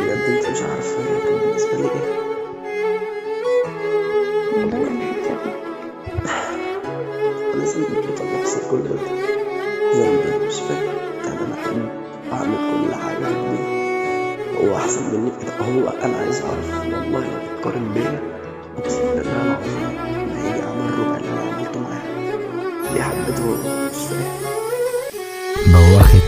بجد انت مش عارفة هي كان بالنسبة لي ايه. والله انا حاسه بيك. انا ذنبي كده اللي يحصل كل ده، ذنبي مش فاهم. يعني انا احب اعمل كل حاجة لابني، هو احسن مني في كده. هو انا عايز اعرف والله لو بتقارن بيا، اقسم بالله العظيم ما هيجي اعمل ربع اللي انا عملته معاه. ليه حبيته هو؟ مش فاهم. بواخد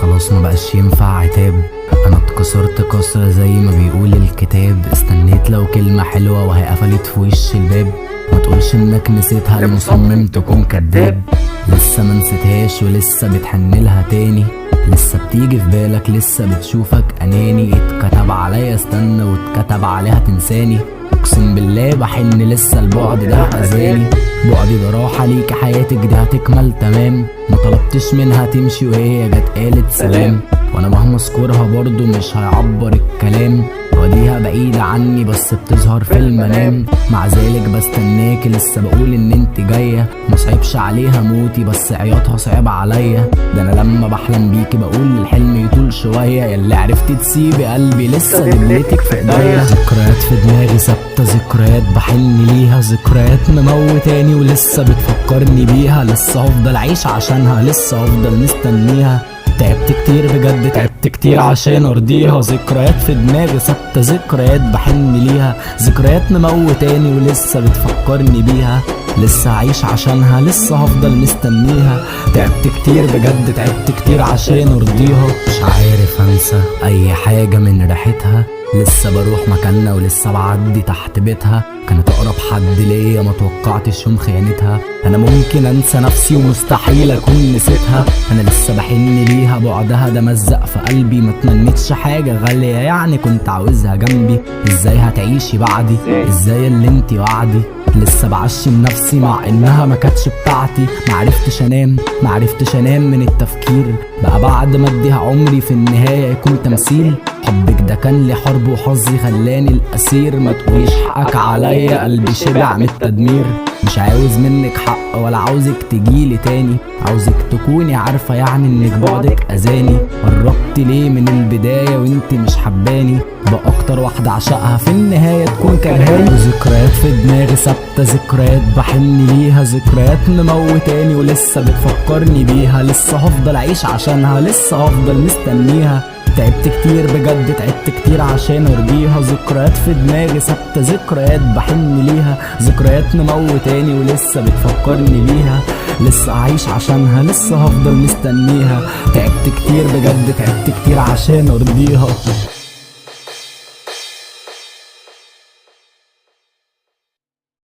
خلاص ما بقاش ينفع عتاب، انا اتكسرت كسرة زي ما بيقول الكتاب. استنيت لو كلمة حلوة وهي قفلت في وش الباب، ما تقولش انك نسيتها المصمم تكون كداب. لسه ما نسيتهاش ولسه بتحنلها تاني، لسه بتيجي في بالك لسه بتشوفك اناني. اتكتب عليا استنى واتكتب عليها تنساني، اقسم بالله بحن لسه البعد ده اذاني. بعدي ده راحة ليكي حياتك دي هتكمل تمام، ما طلبتش منها تمشي وهي جت قالت سلام. وانا مهما اذكرها برضو مش هيعبر الكلام، وديها بعيدة عني بس بتظهر في المنام. مع ذلك بستناكي لسه بقول ان انت جاية، مصعبش عليها موتي بس عياطها صعب عليا. ده انا لما بحلم بيكي بقول الحلم يطول شوية، ياللي عرفتي تسيبي قلبي لسه دبلتك في ايديا. ذكريات في دماغي ثابتة، ذكريات بحن ليها، ذكريات مموتاني ولسه بتفكرني بيها. لسه هفضل اعيش عشانها، لسه هفضل مستنيها. تعبت كتير بجد، تعبت كتير عشان ارضيها. ذكريات في دماغي ثابتة، ذكريات بحن ليها، ذكريات مموتاني ولسه بتفكرني بيها. لسه عايش عشانها، لسه هفضل مستنيها. تعبت كتير بجد، تعبت كتير عشان ارضيها. مش عارف انسى اي حاجة من ريحتها، لسه بروح مكاننا ولسه بعدي تحت بيتها. كانت اقرب حد ليا ما توقعتش يوم خيانتها. انا ممكن انسى نفسي ومستحيل اكون نسيتها. انا لسه بحن ليها، بعدها ده مزق في قلبي. ما تمنيتش حاجة غالية يعني كنت عاوزها جنبي. ازاي هتعيشي بعدي؟ ازاي اللي انتي وعدي؟ لسه بعشم نفسي مع انها ما كانتش بتاعتي. معرفتش انام، معرفتش انام من التفكير. بقى بعد ما اديها عمري في النهاية يكون تمثيل. حبك ده كان لي حرب وحظي خلاني الاسير. ما تقوليش حقك عليا، قلبي شبع من التدمير. مش عاوز منك حق ولا عاوزك تجيلي تاني، عاوزك تكوني عارفة يعني انك بعدك اذاني. قربت ليه من البداية وانت مش حباني؟ باكتر واحدة عشقها في النهاية تكون كرهاني. ذكريات في دماغي ثابتة، ذكريات بحن ليها، ذكريات مموتاني ولسه بتفكرني بيها. لسه هفضل اعيش عشانها، لسه هفضل مستنيها. تعبت كتير بجد، تعبت كتير عشان ارضيها. ذكريات في دماغي ثابتة، ذكريات بحن ليها، ذكريات مموتاني ولسه بتفكرني بيها. لسه عايش عشانها، لسه هفضل مستنيها. تعبت كتير بجد، تعبت كتير عشان ارضيها.